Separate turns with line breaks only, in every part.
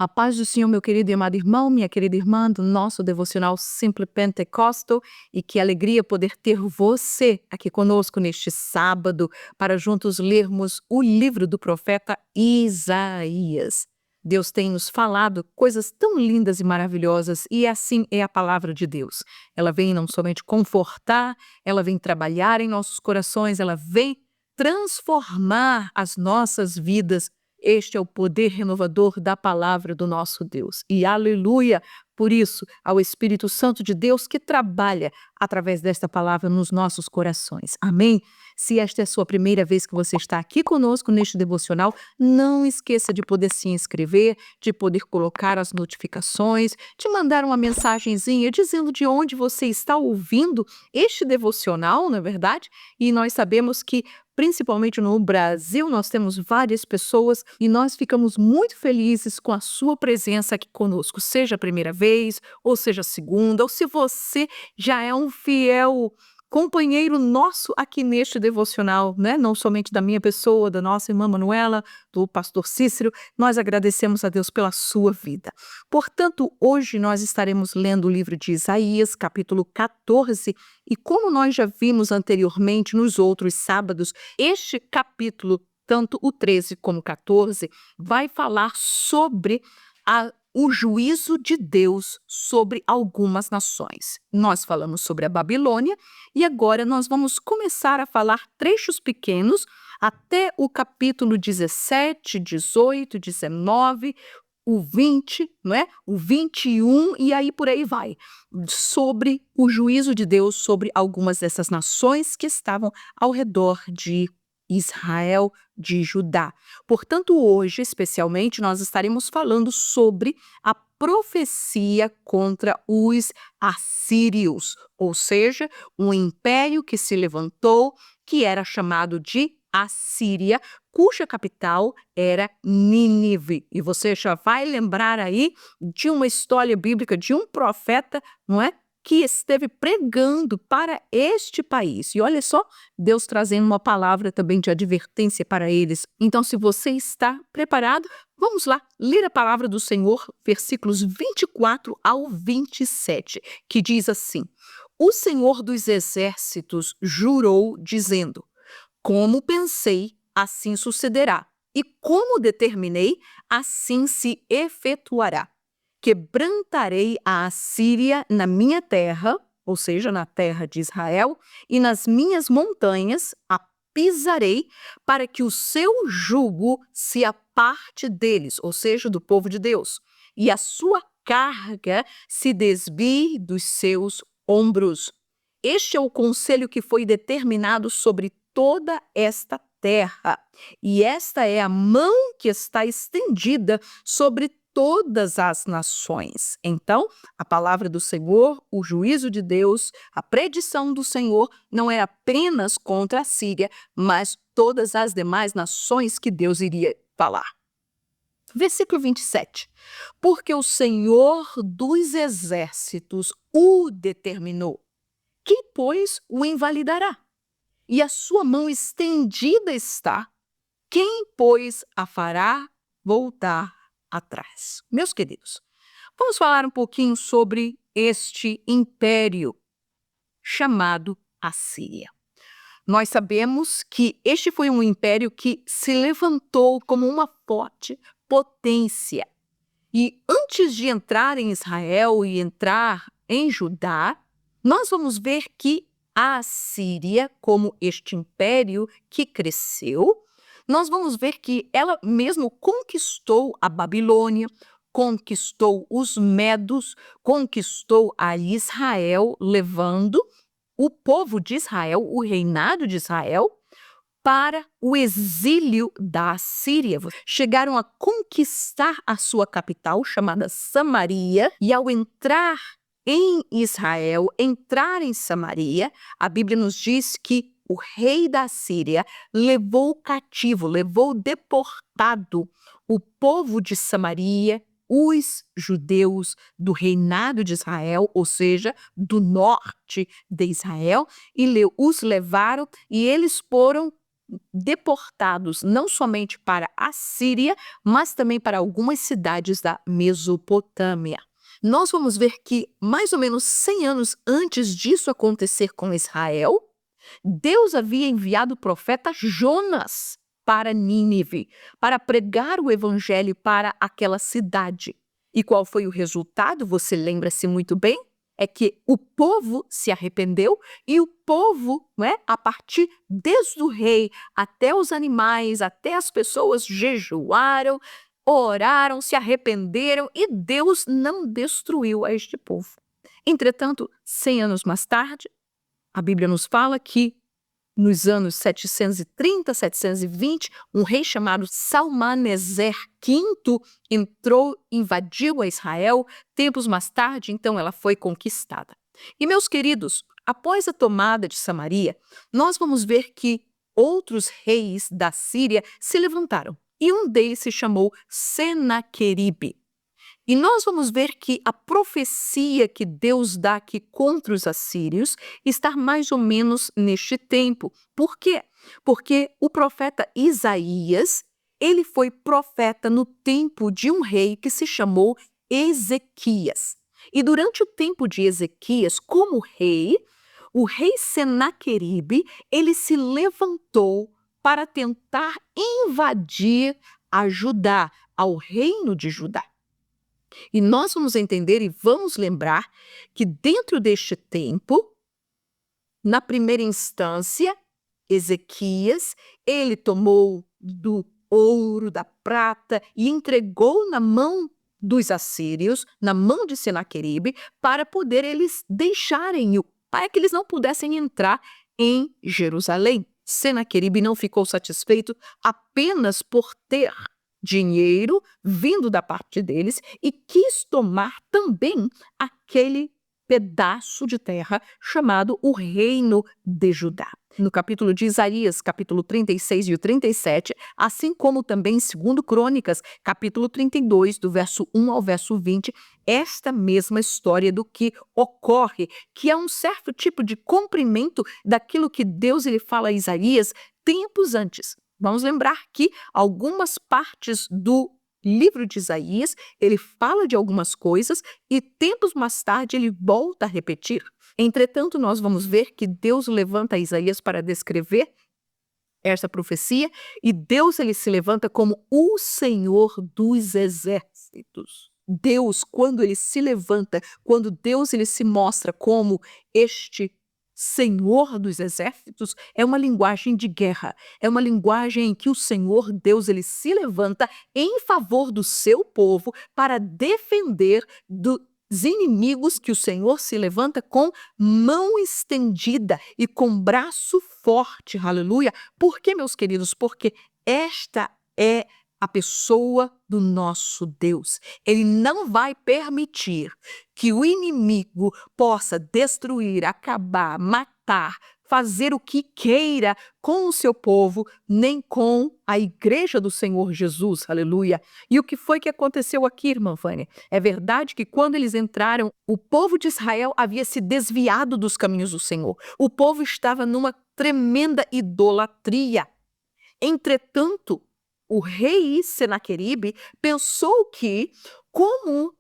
A paz do Senhor, meu querido e amado irmão, minha querida irmã, do nosso devocional Simple Pentecostal, e que alegria poder ter você aqui conosco neste sábado para juntos lermos o livro do profeta Isaías. Deus tem nos falado coisas tão lindas e maravilhosas, e assim é a palavra de Deus. Ela vem não somente confortar, ela vem trabalhar em nossos corações, ela vem transformar as nossas vidas. Este é o poder renovador da palavra do nosso Deus. E aleluia! Por isso, ao Espírito Santo de Deus que trabalha através desta palavra nos nossos corações. Amém? Se esta é a sua primeira vez que você está aqui conosco neste devocional, não esqueça de poder se inscrever, de poder colocar as notificações, de mandar uma mensagenzinha dizendo de onde você está ouvindo este devocional, não é verdade? E nós sabemos que principalmente no Brasil, nós temos várias pessoas e nós ficamos muito felizes com a sua presença aqui conosco, seja a primeira vez, ou seja a segunda, ou se você já é um fiel companheiro nosso aqui neste devocional, né? Não somente da minha pessoa, da nossa irmã Manuela, do pastor Cícero, nós agradecemos a Deus pela sua vida. Portanto, hoje nós estaremos lendo o livro de Isaías, capítulo 14, e como nós já vimos anteriormente nos outros sábados, este capítulo, tanto o 13 como o 14, vai falar sobre o juízo de Deus sobre algumas nações. Nós falamos sobre a Babilônia e agora nós vamos começar a falar trechos pequenos até o capítulo 17, 18, 19, o 20, não é? O 21 e aí por aí vai, sobre o juízo de Deus sobre algumas dessas nações que estavam ao redor de Israel, de Judá. Portanto, hoje, especialmente, nós estaremos falando sobre a profecia contra os assírios, ou seja, um império que se levantou, que era chamado de Assíria, cuja capital era Nínive. E você já vai lembrar aí de uma história bíblica de um profeta, não é? Que esteve pregando para este país. E olha só, Deus trazendo uma palavra também de advertência para eles. Então, se você está preparado, vamos lá ler a palavra do Senhor, versículos 24 ao 27, que diz assim: O Senhor dos Exércitos jurou, dizendo: Como pensei, assim sucederá, e como determinei, assim se efetuará. Quebrantarei a Assíria na minha terra, ou seja, na terra de Israel, e nas minhas montanhas a pisarei, para que o seu jugo se aparte deles, ou seja, do povo de Deus, e a sua carga se desvie dos seus ombros. Este é o conselho que foi determinado sobre toda esta terra, e esta é a mão que está estendida sobre todas as nações. Então, a palavra do Senhor, o juízo de Deus, a predição do Senhor não é apenas contra a Síria, mas todas as demais nações que Deus iria falar. Versículo 27. Porque o Senhor dos exércitos o determinou. Quem, pois, o invalidará? E a sua mão estendida está. Quem, pois, a fará voltar atrás? Meus queridos, vamos falar um pouquinho sobre este império chamado Assíria. Nós sabemos que este foi um império que se levantou como uma forte potência. E antes de entrar em Israel e entrar em Judá, nós vamos ver que a Assíria, como este império que cresceu, nós vamos ver que ela mesmo conquistou a Babilônia, conquistou os Medos, conquistou a Israel, levando o povo de Israel, o reinado de Israel, para o exílio da Síria. Chegaram a conquistar a sua capital, chamada Samaria, e ao entrar em Israel, entrar em Samaria, a Bíblia nos diz que o rei da Síria levou cativo, levou deportado o povo de Samaria, os judeus do reinado de Israel, ou seja, do norte de Israel, e os levaram e eles foram deportados não somente para a Síria, mas também para algumas cidades da Mesopotâmia. Nós vamos ver que mais ou menos 100 anos antes disso acontecer com Israel, Deus havia enviado o profeta Jonas para Nínive, para pregar o evangelho para aquela cidade. E qual foi o resultado? Você lembra-se muito bem? É que o povo se arrependeu e o povo, a partir desde o rei até os animais, até as pessoas jejuaram, oraram, se arrependeram e Deus não destruiu a este povo. Entretanto, 100 anos mais tarde, a Bíblia nos fala que nos anos 730, 720, um rei chamado Salmaneser V invadiu a Israel. Tempos mais tarde, então, ela foi conquistada. E, meus queridos, após a tomada de Samaria, nós vamos ver que outros reis da Síria se levantaram. E um deles se chamou Senaqueribe. E nós vamos ver que a profecia que Deus dá aqui contra os assírios está mais ou menos neste tempo. Por quê? Porque o profeta Isaías, ele foi profeta no tempo de um rei que se chamou Ezequias. E durante o tempo de Ezequias, como rei, o rei Senaqueribe, ele se levantou para tentar invadir a Judá, ao reino de Judá. E nós vamos entender e vamos lembrar que dentro deste tempo, na primeira instância, Ezequias, ele tomou do ouro, da prata e entregou na mão dos assírios, na mão de Senaqueribe, para poder eles deixarem, para que eles não pudessem entrar em Jerusalém. Senaqueribe não ficou satisfeito apenas por ter dinheiro vindo da parte deles e quis tomar também aquele pedaço de terra chamado o Reino de Judá. No capítulo de Isaías, capítulo 36 e o 37, assim como também em 2 Crônicas, capítulo 32, do verso 1 ao verso 20, esta mesma história do que ocorre, que é um certo tipo de cumprimento daquilo que Deus ele fala a Isaías tempos antes. Vamos lembrar que algumas partes do livro de Isaías, ele fala de algumas coisas e tempos mais tarde ele volta a repetir. Entretanto, nós vamos ver que Deus levanta Isaías para descrever esta profecia e Deus ele se levanta como o Senhor dos exércitos. Deus, quando ele se levanta, quando Deus ele se mostra como este Senhor dos exércitos, é uma linguagem de guerra, é uma linguagem em que o Senhor Deus ele se levanta em favor do seu povo para defender dos inimigos que o Senhor se levanta com mão estendida e com braço forte, aleluia. Por quê, meus queridos? Porque esta é a pessoa do nosso Deus. Ele não vai permitir que o inimigo possa destruir, acabar, matar, fazer o que queira com o seu povo, nem com a igreja do Senhor Jesus, aleluia. E o que foi que aconteceu aqui, irmã Vânia? É verdade que quando eles entraram, o povo de Israel havia se desviado dos caminhos do Senhor. O povo estava numa tremenda idolatria. Entretanto, o rei Senaqueribe pensou que, como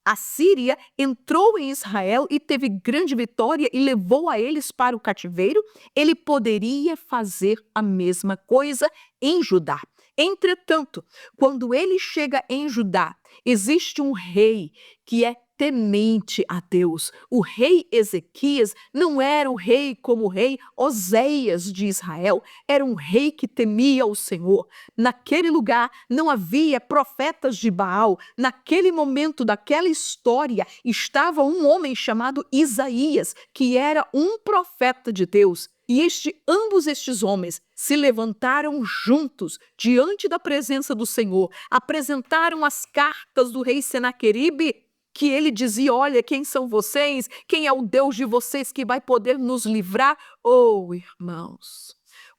a Síria entrou em Israel e teve grande vitória e levou a eles para o cativeiro, ele poderia fazer a mesma coisa em Judá. Entretanto, quando ele chega em Judá, existe um rei que é temente a Deus. O rei Ezequias não era o rei como o rei Oséias de Israel, era um rei que temia o Senhor. Naquele lugar não havia profetas de Baal. Naquele momento daquela história estava um homem chamado Isaías, que era um profeta de Deus. E ambos estes homens se levantaram juntos diante da presença do Senhor, apresentaram as cartas do rei Senaqueribe, que ele dizia, olha, quem são vocês? Quem é o Deus de vocês que vai poder nos livrar? Oh, irmãos,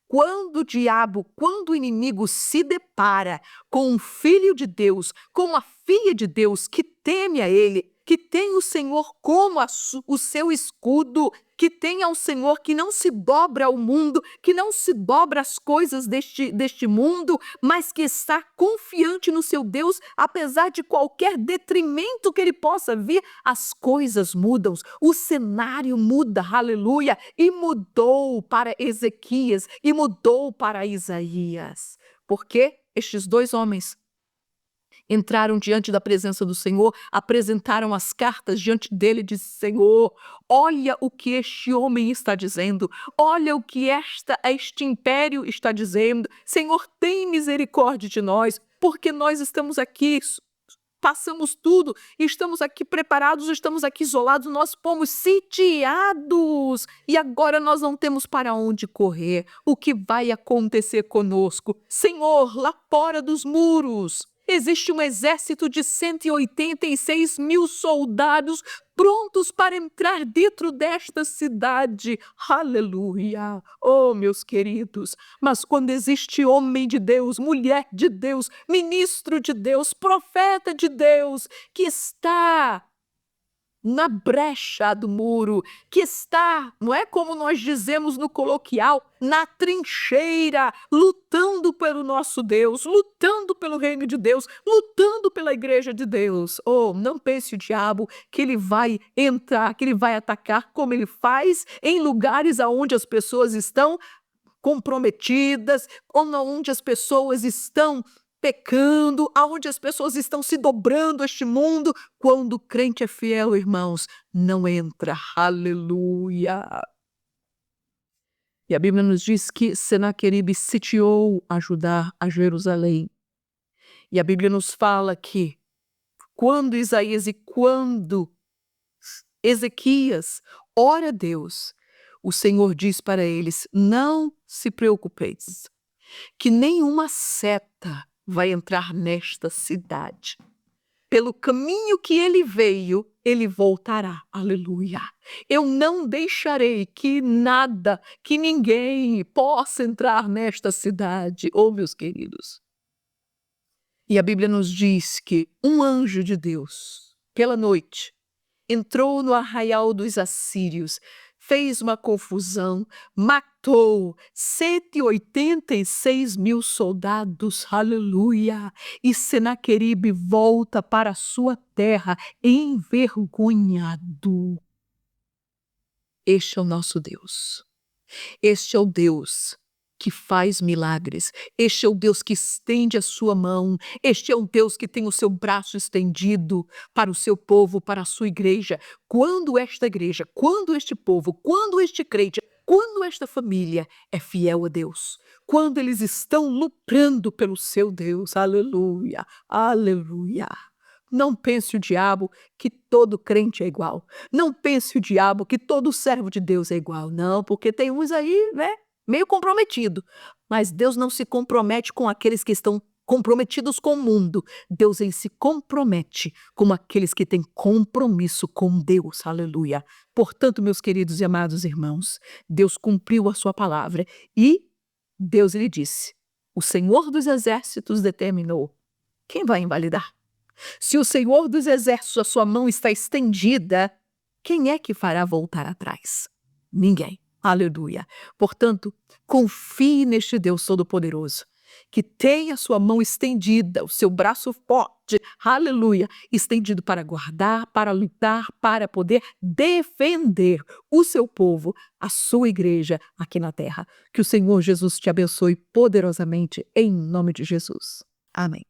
quando o inimigo se depara com um filho de Deus, com uma filha de Deus que teme a ele, que tem o Senhor como o seu escudo, que tem ao Senhor, que não se dobra ao mundo, que não se dobra às coisas deste mundo, mas que está confiante no seu Deus, apesar de qualquer detrimento que ele possa vir, as coisas mudam, o cenário muda, aleluia, e mudou para Ezequias e mudou para Isaías. Porque estes dois homens entraram diante da presença do Senhor, apresentaram as cartas diante dele e disse: Senhor, olha o que este homem está dizendo, olha o que este império está dizendo. Senhor, tem misericórdia de nós, porque nós estamos aqui, passamos tudo, estamos aqui preparados, estamos aqui isolados, nós fomos sitiados e agora nós não temos para onde correr. O que vai acontecer conosco? Senhor, lá fora dos muros existe um exército de 186 mil soldados prontos para entrar dentro desta cidade. Aleluia! Oh, meus queridos, mas quando existe homem de Deus, mulher de Deus, ministro de Deus, profeta de Deus, que está na brecha do muro, que está, não é como nós dizemos no coloquial, na trincheira, lutando pelo nosso Deus, lutando pelo reino de Deus, lutando pela igreja de Deus. Oh, não pense o diabo que ele vai entrar, que ele vai atacar como ele faz em lugares onde as pessoas estão comprometidas, onde as pessoas estão pecando, aonde as pessoas estão se dobrando a este mundo. Quando o crente é fiel, irmãos, não entra. Aleluia! E a Bíblia nos diz que Senaqueribe sitiou a Judá, a Jerusalém. E a Bíblia nos fala que quando Isaías e quando Ezequias ora a Deus, o Senhor diz para eles: não se preocupeis, que nenhuma seta vai entrar nesta cidade. Pelo caminho que ele veio, ele voltará. Aleluia. Eu não deixarei que nada, que ninguém possa entrar nesta cidade. Oh, meus queridos. E a Bíblia nos diz que um anjo de Deus, pela noite, entrou no arraial dos assírios, fez uma confusão, matou 186 mil soldados, aleluia, e Senaqueribe volta para a sua terra envergonhado. Este é o nosso Deus, este é o Deus que faz milagres, este é o Deus que estende a sua mão, este é o Deus que tem o seu braço estendido para o seu povo, para a sua igreja. Quando esta igreja, quando este povo, quando este crente, quando esta família é fiel a Deus, quando eles estão lutando pelo seu Deus, aleluia, aleluia. Não pense o diabo que todo crente é igual, não pense o diabo que todo servo de Deus é igual, não, porque tem uns aí, né? Meio comprometido, mas Deus não se compromete com aqueles que estão comprometidos com o mundo. Deus ele se compromete com aqueles que têm compromisso com Deus, aleluia. Portanto, meus queridos e amados irmãos, Deus cumpriu a sua palavra e Deus lhe disse: o Senhor dos exércitos determinou. Quem vai invalidar? Se o Senhor dos exércitos, a sua mão está estendida, quem é que fará voltar atrás? Ninguém. Aleluia. Portanto, confie neste Deus Todo-Poderoso, que tem a sua mão estendida, o seu braço forte, aleluia, estendido para guardar, para lutar, para poder defender o seu povo, a sua igreja aqui na terra. Que o Senhor Jesus te abençoe poderosamente, em nome de Jesus. Amém.